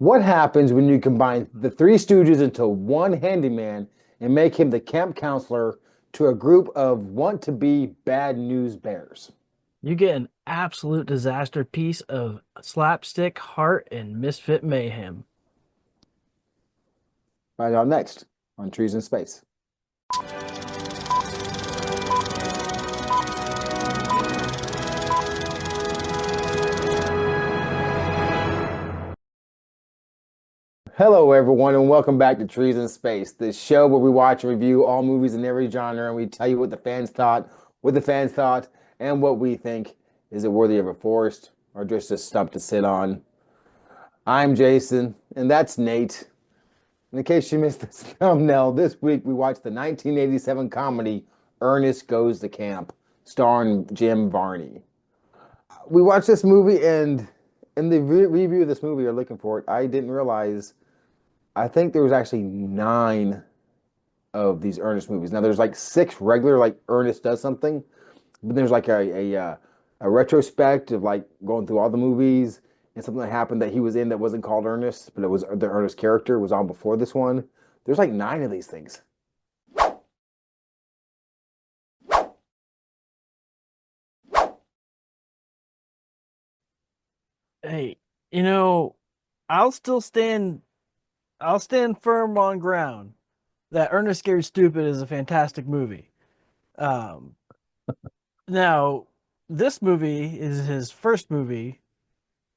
What happens when you combine the Three Stooges into one handyman and make him the camp counselor to a group of want-to-be bad news bears? You get an absolute disaster piece of slapstick, heart, and misfit mayhem. Right on next on Trees in Space. Hello, everyone, and welcome back to Trees in Space, the show where we watch and review all movies in every genre, and we tell you what the fans thought, and what we think. Is it worthy of a forest or just a stump to sit on? I'm Jason, and that's Nate. In case you missed this thumbnail, this week we watched the 1987 comedy Ernest Goes to Camp, starring Jim Varney. We watched this movie, and in the review of this movie, you're looking for it. I didn't realize. I think there was actually nine of these Ernest movies. Now there's like six regular, like Ernest does something, but there's like a retrospect of like going through all the movies and something that happened that he was in that wasn't called Ernest, but it was the Ernest character was on before this one. There's like nine of these things. Hey, you know, I'll still stand I'll stand firm on ground that Ernest Scared Stupid is a fantastic movie. Um Now this movie is his first movie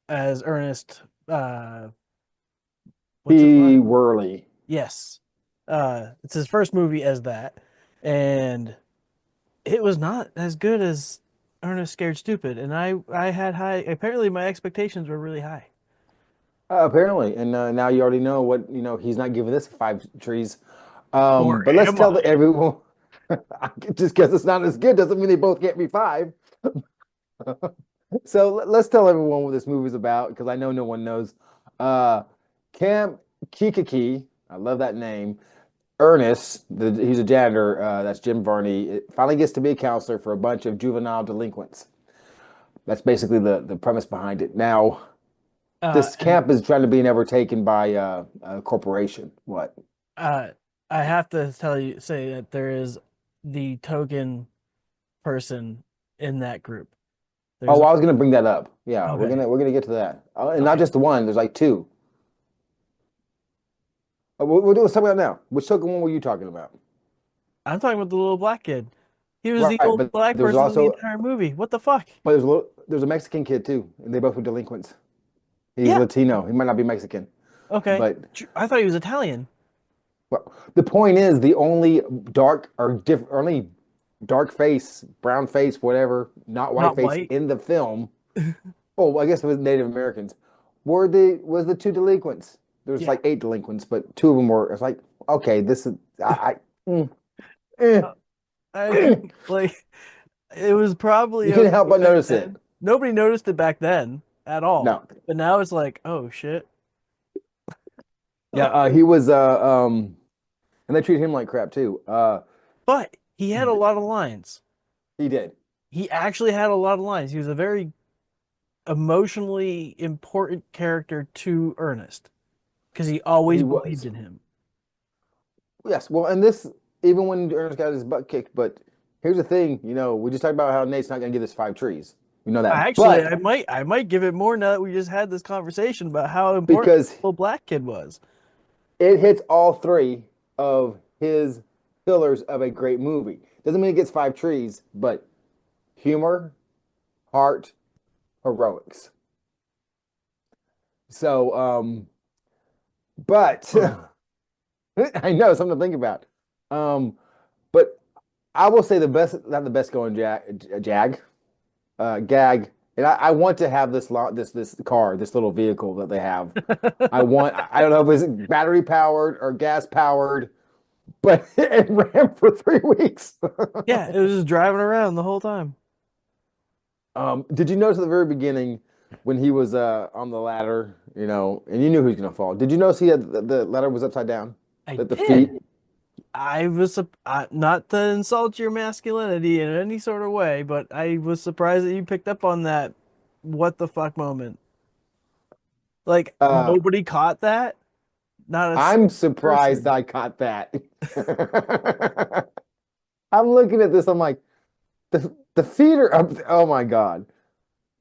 as Ernest what's his P. last name? Worley. Yes. It's his first movie as that. And it was not as good as Ernest Scared Stupid, and I had high. Apparently, my expectations were really high. Apparently, and now you already know what He's not giving this five trees. Or But let's am tell I? everyone. Just because it's not as good doesn't mean they both can't be five. So let's tell everyone what this movie's about because I know no one knows. Uh, Camp Kikiki, I love that name. Ernest, he's a janitor. That's Jim Varney. It finally gets to be a counselor for a bunch of juvenile delinquents. That's basically the premise behind it. Now, this And camp is trying to be never taken by a corporation. What? uh, I have to say that there is the token person in that group. There's Oh, a I was gonna bring that up. Yeah, we're okay, gonna we're gonna get to that, and not okay. just the one. There's like two. Let's talk about it now. Which token one were you talking about? I'm talking about the little black kid. He was the Right, only but black there's person in the also entire movie. What the fuck? there's a Mexican kid too, and they both were delinquents. He's Yeah. Latino. He might not be Mexican, Okay. but I thought he was Italian. well, the point is the only only dark face, brown face, whatever, not white Not face white. in the film. Oh, I guess it was Native Americans. Was the two delinquents? There's Yeah. like eight delinquents, but two of them were. It's like okay, this is mm, eh, I eh. like it was probably You can't help okay but back notice it. then. Nobody noticed it back then at all. No, But now it's like, oh shit. yeah, he was and they treated him like crap too. But he had a lot of lines. He did. He actually had a lot of lines. He was a very emotionally important character to Ernest because he always He believed was. in him. Yes. Well, and this even when Ernest got his butt kicked, but here's the thing, we just talked about how Nate's not gonna give us five trees. We know that. Actually, But I might give it more now that we just had this conversation about how important because the little black kid was. it hits all three of his pillars of a great movie. Doesn't mean it gets five trees, but humor, heart, heroics. So, but Ugh. I know something to think about. Um, but I will say the best, not the best going gag, and I want to have this car, this little vehicle that they have. I don't know if it's battery powered or gas powered, but it ran for 3 weeks. Yeah, it was just driving around the whole time. Did you notice at the very beginning when he was on the ladder, and you knew he was gonna fall? Did you notice he had the ladder was upside down? I That the feet. did. Not to insult your masculinity in any sort of way, but I was surprised that you picked up on that what the fuck moment. Like Uh, nobody caught that. Not a I'm single surprised person. I caught that. I'm looking at this. I'm like, the theater. Oh my God.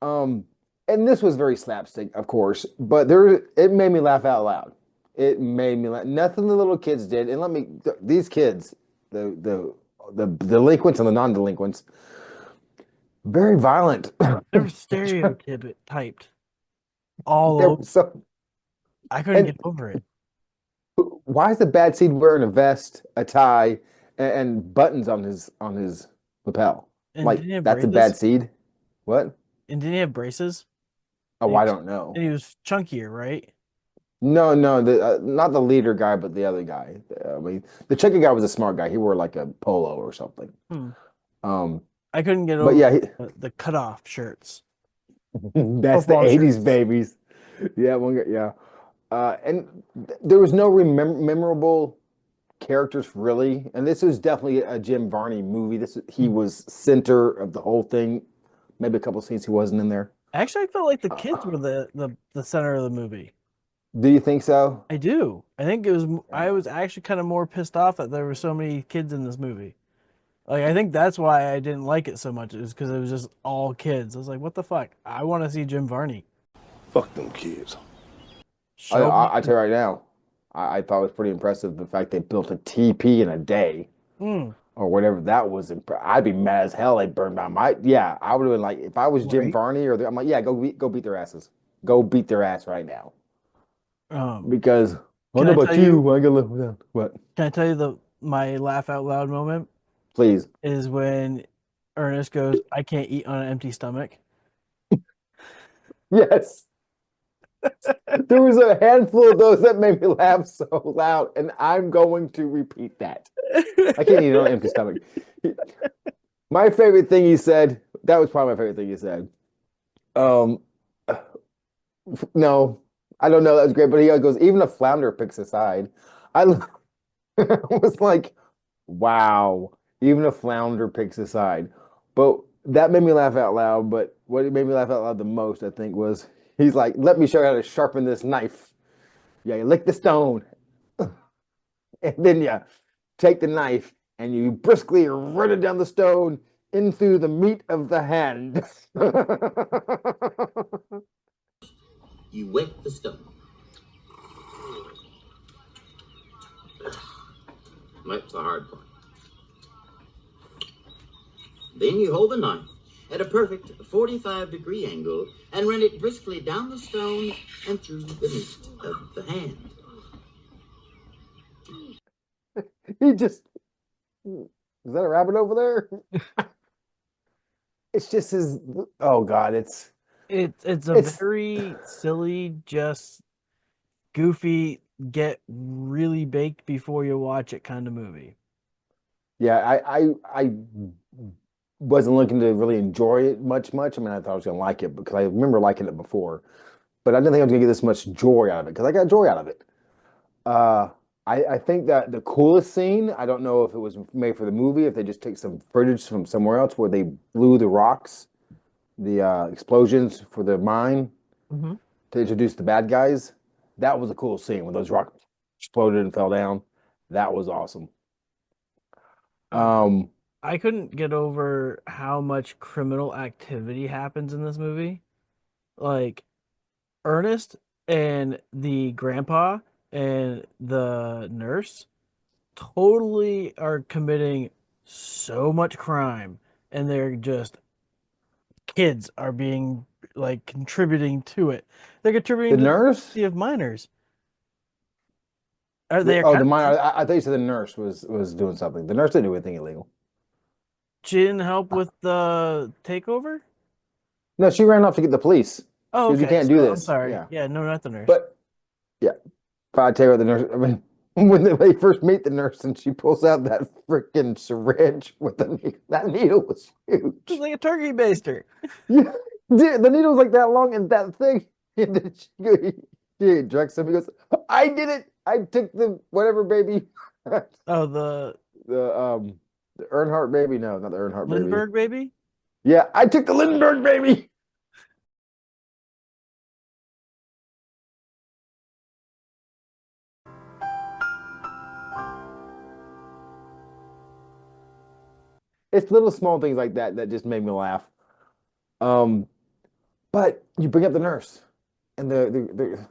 Um, and this was very slapstick, of course, but it made me laugh out loud. It made me laugh. Nothing the little kids did, and these kids, the delinquents and the non-delinquents, very violent. They're stereotyped all There over. was so, I couldn't and get over it. why is the bad seed wearing a vest, a tie, and buttons on his lapel? And Like didn't he have that's a braces? bad seed. What? And didn't he have braces? Oh, And I don't know. he was chunkier, right? No, no, not the leader guy, but the other guy. I mean, the Czech guy was a smart guy. He wore like a polo or something. Hmm. Um, I couldn't get but over yeah, the cutoff shirts, that's the football 80s shirts. babies. Yeah, one guy, yeah. And there was no memorable characters really. And this was definitely a Jim Varney movie. He Hmm. was center of the whole thing. Maybe a couple scenes he wasn't in there. Actually, I felt like the kids Uh, were the center of the movie. do you think so? I do. I think it was. Yeah. I was actually kind of more pissed off that there were so many kids in this movie. Like, I think that's why I didn't like it so much. It was because it was just all kids. I was like, what the fuck? I want to see Jim Varney. Fuck them kids. Show me. I tell you right now, I thought it was pretty impressive the fact they built a TP in a day. Mm, Or whatever that was. I'd be mad as hell they burned down my. Yeah, I would have been like, if I was Jim right. Varney I'm like, yeah, go beat their asses. Go beat their ass right now. Um, Because I don't can know I about tell you? you. I gotta live with that. What? Can I tell you the my laugh out loud moment Please. is when Ernest goes, "I can't eat on an empty stomach." Yes. There was a handful of those that made me laugh so loud, and I'm going to repeat that. I can't eat on an empty stomach. My favorite thing he said, that was probably my favorite thing he said. Um, no, I don't know. That was great, but he goes, even a flounder picks a side. I was like, wow, even a flounder picks a side. But that made me laugh out loud. But what made me laugh out loud the most, I think, was he's like, let me show you how to sharpen this knife. Yeah, you lick the stone, and then you take the knife and you briskly run it down the stone in through the meat of the hand. You wet the stone. That's the hard part. Then you hold the knife at a perfect 45-degree angle and run it briskly down the stone and through the meat of the hand. He just, is that a rabbit over there? It's just his, oh God, It's a it's, very silly, just goofy, get really baked before you watch it kind of movie. yeah, I wasn't looking to really enjoy it much. I mean, I thought I was gonna like it because I remember liking it before, but I didn't think I was gonna get this much joy out of it because I got joy out of it. Uh, I think that the coolest scene, I don't know if it was made for the movie, if they just take some footage from somewhere else where they blew the rocks, the explosions for the mine Hmm. to introduce the bad guys. That was a cool scene when those rocks exploded and fell down. That was awesome. Um, I couldn't get over how much criminal activity happens in this movie. Like Ernest and the grandpa and the nurse totally are committing so much crime, and they're just kids are being like contributing to it. They're the contributing to the nurse, safety of minors. Are they are oh, kind the of mine. I thought you said the nurse was doing something. The nurse didn't do anything illegal. she didn't help with the takeover? No, she ran off to get the police. Oh, She goes, "You okay. can't do So I'm this." sorry. Yeah, Yeah, no, not the nurse. but yeah, if I tell you what the nurse, I mean, when they first meet the nurse and she pulls out that freaking syringe with the needle, that needle was It's huge. like a turkey baster. Yeah, dude, the needle was like that long and that thing. And then she directs him. He goes, "I did it. I took the whatever baby, Oh, the the Earnhardt baby. No, not the Earnhardt baby. Lindbergh baby? Yeah, I took the Lindbergh baby." It's little small things like that that just made me laugh. Um, but you bring up the nurse and the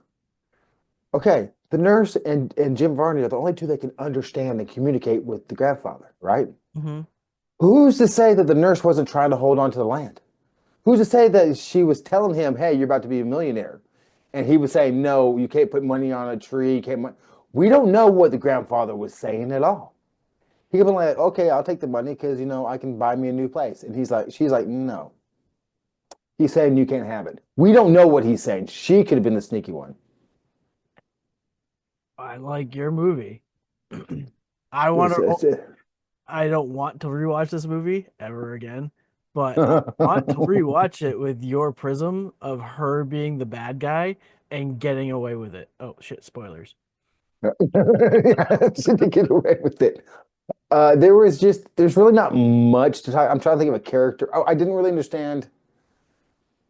okay, the nurse and Jim Varney are the only two that can understand and communicate with the grandfather, right? Mm-hmm. Who's to say that the nurse wasn't trying to hold on to the land? Who's to say that she was telling him, "Hey, you're about to be a millionaire," and he was saying, "No, you can't put money on a tree. You can't." We don't know what the grandfather was saying at all. He could be like, "Okay, I'll take the money because I can buy me a new place," and she's like, "No." He's saying you can't have it. We don't know what he's saying. She could have been the sneaky one. I like your movie. I want It's, to. it's, I don't want to rewatch this movie ever again, but I want to rewatch it with your prism of her being the bad guy and getting away with it. Oh shit! Spoilers. to get away with it. There's really not much to talk. I'm trying to think of a character. Oh, I didn't really understand.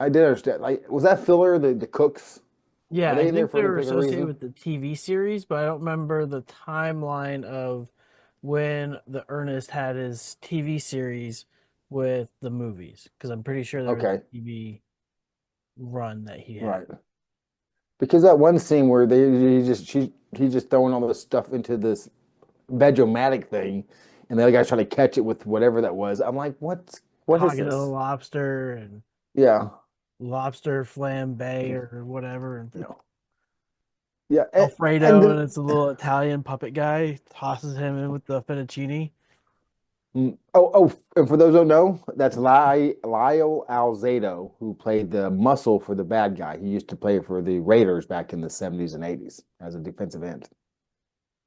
I did understand. Like, was that filler, the cooks? Are Yeah, I they in there think for they any were particular associated reason? with the TV series, but I don't remember the timeline of when the Ernest had his TV series with the movies, because I'm pretty sure there was Okay, a TV run that he had. right. Because that one scene where he's just throwing all this stuff into this Veg-O-Matic thing, and the other guy's trying to catch it with whatever that was. I'm like, what is Talking to the this? lobster and Yeah, lobster flambe or whatever, and no, yeah, and Alfredo, and it's a little Italian puppet guy tosses him in with the fettuccine. and for those who don't know, that's Lyle Alzado, who played the muscle for the bad guy. He used to play for the Raiders back in the 70s and 80s as a defensive end.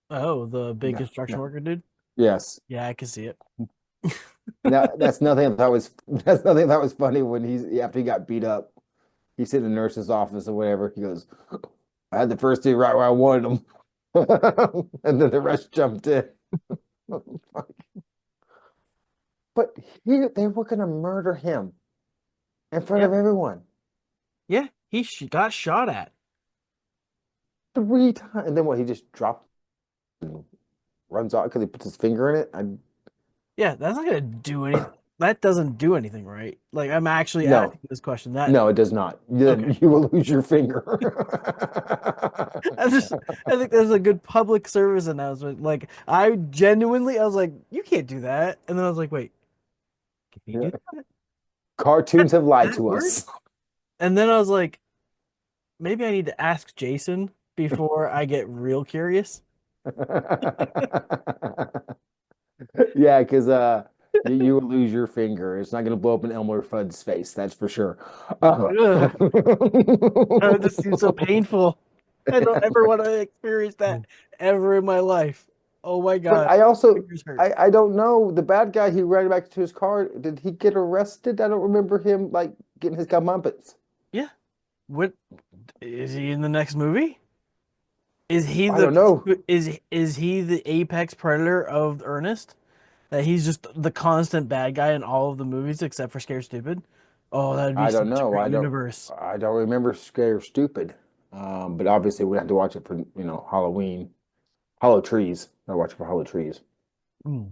Oh, the big No, construction no, worker dude. yes. Yeah, I can see it. Now that's nothing I thought was that's nothing that was funny when after he got beat up. He's in the nurse's office or whatever. He goes, I had the first two right where I wanted them. And then the rest jumped in. But here they were going to murder him in front Yep. of everyone Yeah, he got shot at. 3 times. And then what? He just dropped and runs off because he puts his finger in it. Yeah, that's not gonna do anything. That doesn't do anything, right? Like, I'm actually No, asking this question. That no, it does not. okay? You will lose your finger. I just, I think that's a good public service announcement. Like, I was like, you can't do that, and then I was like, wait, can you Yeah. do that? Cartoons have lied That to works? us. And then I was like, maybe I need to ask Jason before I get real curious. Yeah, because you will lose your finger. It's not going to blow up in Elmer Fudd's face, that's for sure. Ugh, this seems so painful. I don't ever want to experience that ever in my life. Oh my But God, I also fingers hurt. I don't know the bad guy. He ran back to his car. Did he get arrested? I don't remember him like getting his comeuppance. Yeah. What is he in the next movie? Is he I don't know. is he the apex predator of Ernest? That he's just the constant bad guy in all of the movies except for Scared Stupid? Oh, that would be I don't such a know. great universe. I don't remember Scare Stupid. But obviously we have to watch it for Halloween. Hollow Trees. I watch it for Hollow Trees. Mm.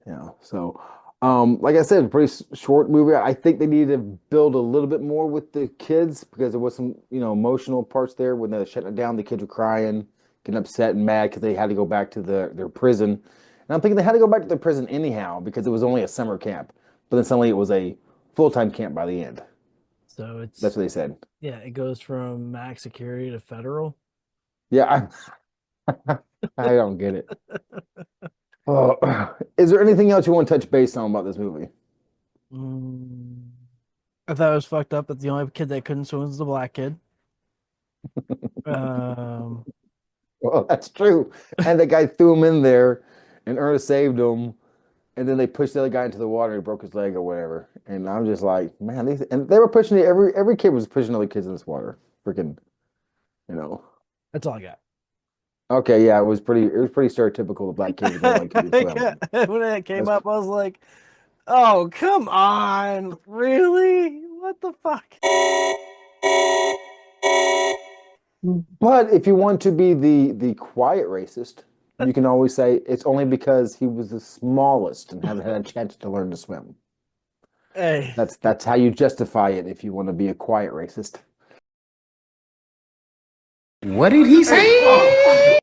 Yeah. So, like I said, pretty short movie. I think they need to build a little bit more with the kids because there was some, emotional parts there when they shut it down. The kids were crying, getting upset and mad because they had to go back to their prison. And I'm thinking they had to go back to their prison anyhow because it was only a summer camp. But then suddenly it was a full-time camp by the end. So That's it's what they said. yeah, it goes from max security to federal. Yeah, I don't get it. Oh, is there anything else you want to touch base on about this movie? Mm. I thought it was fucked up that the only kid that couldn't swim was the black kid. Um, Well, that's true. And the guy threw him in there, and Ernest saved him. And then they pushed the other guy into the water. He broke his leg or whatever. And I'm just like, man, and they were pushing it. Every kid was pushing other kids in this water. Freaking, you know. that's all I got. Okay, yeah, it was pretty stereotypical of black kids going like to swim. When it came That's, up, I was like, "Oh, come on, really? What the fuck?" but if you want to be the quiet racist, you can always say it's only because he was the smallest and haven't had a chance to learn to swim. Hey, That's how you justify it if you want to be a quiet racist. What did he say?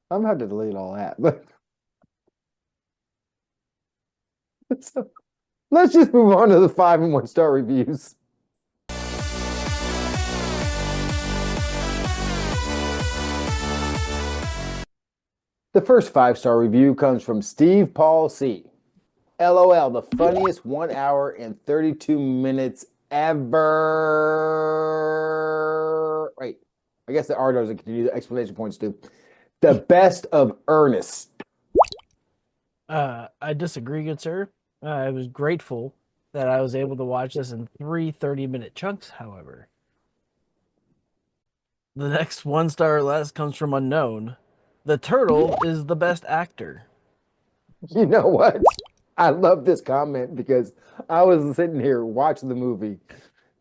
I'm gonna have to delete all that, but so, let's just move on to the 5 and 1-star reviews. The first 5-star review comes from Steve Paul C. LOL, the funniest 1 hour and 32 minutes ever. Wait, I guess the R doesn't continue, the explanation points do. The best of Ernest. I disagree, good sir. I was grateful that I was able to watch this in 3 30-minute chunks, however. The next 1 star or less comes from Unknown. The turtle is the best actor. You know what? I love this comment because I was sitting here watching the movie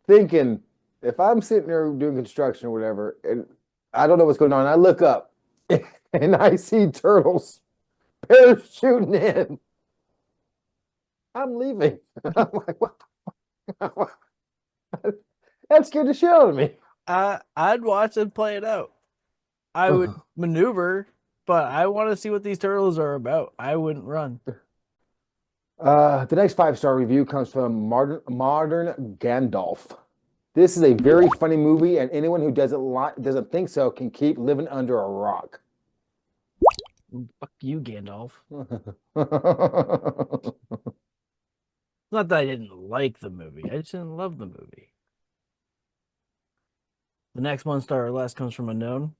thinking, if I'm sitting there doing construction or whatever, and I don't know what's going on, I look up and I see turtles parachuting in. I'm leaving. I'm like, what? That scared the shit out of me. I'd watch and play it out. I would maneuver, but I want to see what these turtles are about. I wouldn't run. The next 5-star review comes from Modern Gandalf. This is a very funny movie, and anyone who doesn't think so can keep living under a rock. Fuck you, Gandalf. Not that I didn't like the movie. I just didn't love the movie. The next 1 star or less comes from Unknown.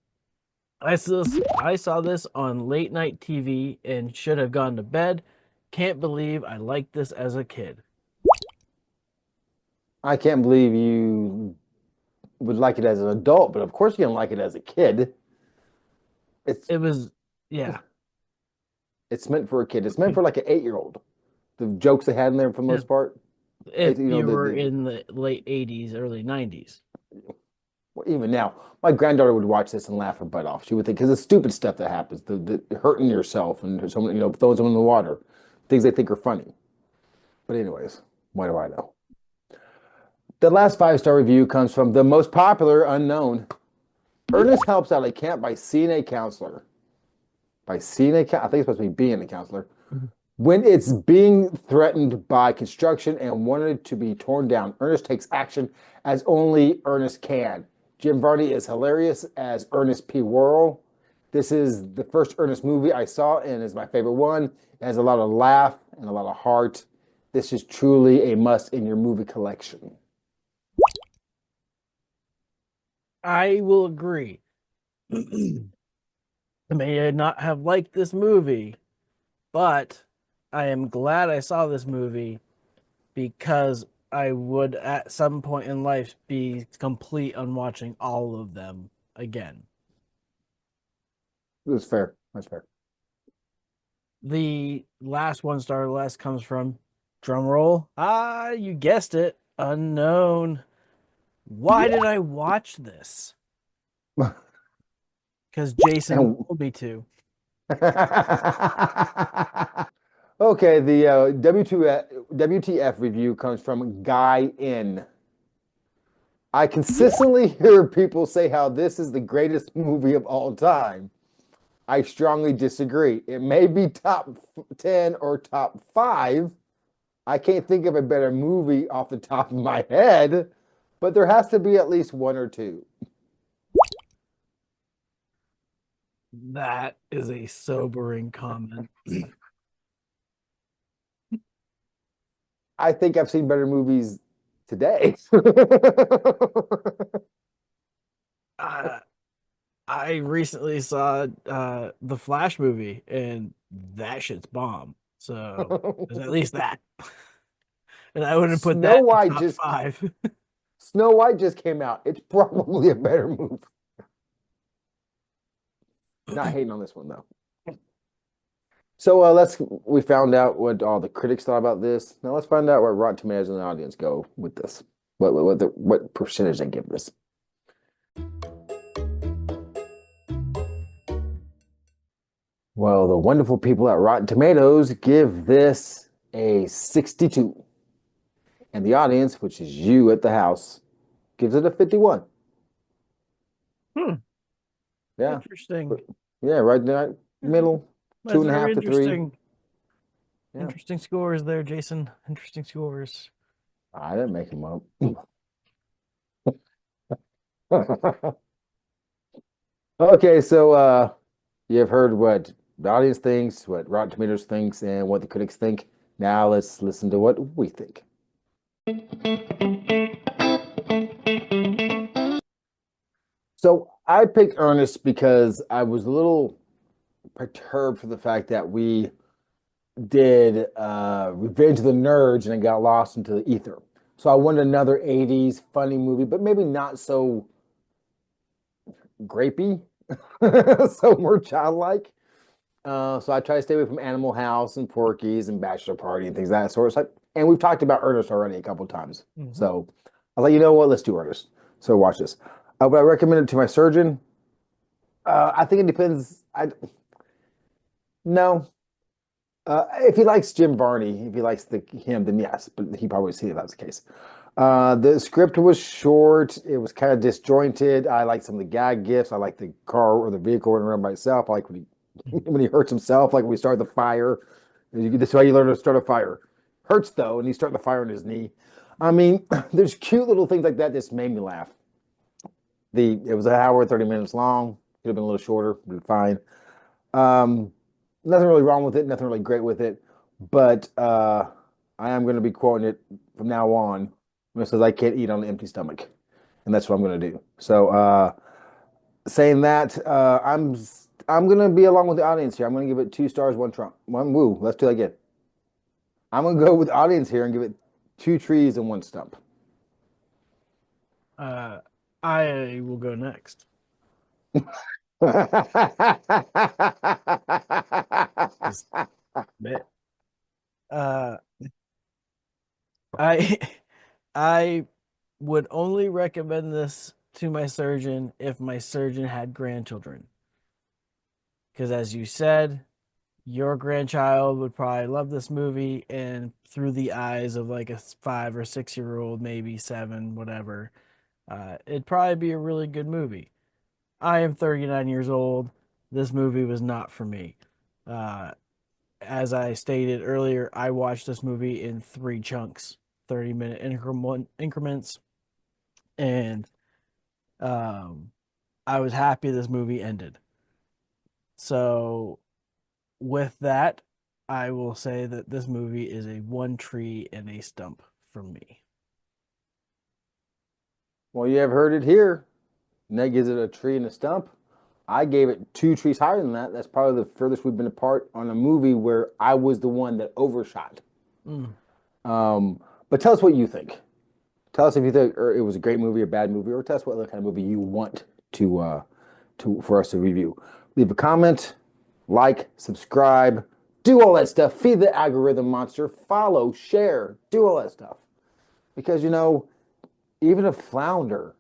I saw this on late night TV and should have gone to bed. Can't believe I liked this as a kid. I can't believe you would like it as an adult, but of course you didn't like it as a kid. It was, yeah. It's meant for a kid. It's meant for like an 8-year-old. The jokes they had in there for the most part. If You know, you were in the late 80s, early 90s. Well, even now, my granddaughter would watch this and laugh her butt off. She would think, because the stupid stuff that happens, the hurting yourself and someone, throwing someone in the water, things they think are funny. But anyways, what do I know? The last 5-star review comes from the most popular Unknown. Ernest helps out at camp by seeing a counselor. I think it's supposed to be being a counselor. When it's being threatened by construction and wanted to be torn down, Ernest takes action as only Ernest can. Jim Varney is hilarious as Ernest P. Worrell. This is the first Ernest movie I saw and is my favorite one. It has a lot of laugh and a lot of heart. This is truly a must in your movie collection. I will agree. I may not have liked this movie, but I am glad I saw this movie because I would at some point in life be complete on watching all of them again. That's fair. That's fair. The last 1 star or less comes from drumroll. You guessed it, Unknown. Why did I watch this? Because Jason told me to. Okay, the WTF review comes from Guy N. I consistently hear people say how this is the greatest movie of all time. I strongly disagree. It may be top 10 or top 5. I can't think of a better movie off the top of my head, but there has to be at least 1 or 2. That is a sobering comment. I think I've seen better movies today. I recently saw the Flash movie, and that shit's bomb. So there's at least that. And I wouldn't put that in top 5. Snow White just came out. It's probably a better movie. Not hating on this one though. So we found out what all the critics thought about this. Now let's find out where Rotten Tomatoes and the audience go with this. What percentage they give this. Well, the wonderful people at Rotten Tomatoes give this a 62. And the audience, which is you at the house, gives it a 51. Yeah. Interesting. Yeah, right there, middle, That's 2.5 very to 3. interesting. Yeah. Interesting scores there, Jason. Interesting scores. I didn't make them up. Okay, so you've heard what the audience thinks, what Rotten Tomatoes thinks, and what the critics think. Now let's listen to what we think. So I picked Ernest because I was a little perturbed for the fact that we did Revenge of the Nerds and it got lost into the ether. So I wanted another 80s funny movie, but maybe not so grapey, so more childlike. So I try to stay away from Animal House and Porky's and Bachelor Party and things of that sort. And we've talked about Ernest already a couple of times. So I was like, you know what? Let's do Ernest. So watch this. Would I recommend it to my surgeon? I think it depends. No. If he likes Jim Varney, if he likes him, then yes. But he probably would see if that's the case. The script was short. It was kind of disjointed. I like some of the gag gifts. I like the car or the vehicle running around by itself. I like when he hurts himself, like when we start the fire. This is how you learn to start a fire. Hurts though, and he's starting the fire on his knee. I mean, there's cute little things like that that just made me laugh. It was an hour 30 minutes long. Could have been a little shorter, but fine. Nothing really wrong with it. Nothing really great with it. But I am going to be quoting it from now on. It says I can't eat on an empty stomach, and that's what I'm going to do. So saying that, I'm going to be along with the audience here. I'm going to give it 2 stars, 1 Trump, 1 woo. Let's do that again. I'm going to go with the audience here and give it 2 trees and 1 stump. I will go next. Bit. I would only recommend this to my surgeon if my surgeon had grandchildren. Because as you said, your grandchild would probably love this movie, and through the eyes of like a 5 or 6-year-old, maybe 7, whatever, it'd probably be a really good movie. I am 39 years old. This movie was not for me. As I stated earlier, I watched this movie in 3 chunks, 30-minute increments, and I was happy this movie ended. So with that, I will say that this movie is a 1 tree and a stump from me. Well, you have heard it here. Ned gives it a tree and a stump. I gave it 2 trees higher than that. That's probably the furthest we've been apart on a movie where I was the one that overshot. But tell us what you think. Tell us if you think it was a great movie or bad movie, or tell us what other kind of movie you want for us to review. Leave a comment, like, subscribe, do all that stuff. Feed the algorithm monster. Follow, share, do all that stuff. Because even a flounder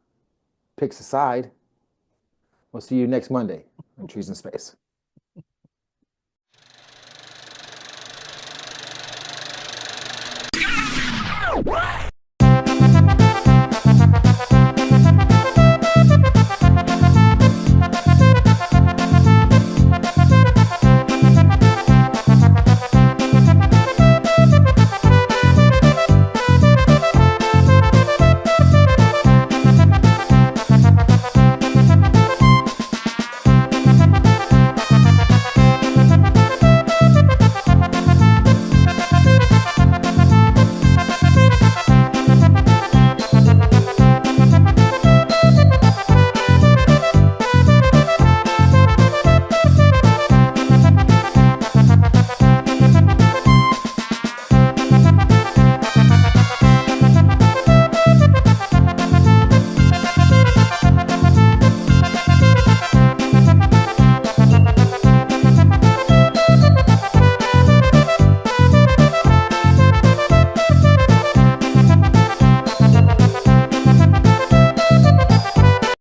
picks a side. We'll see you next Monday on Trees in Space.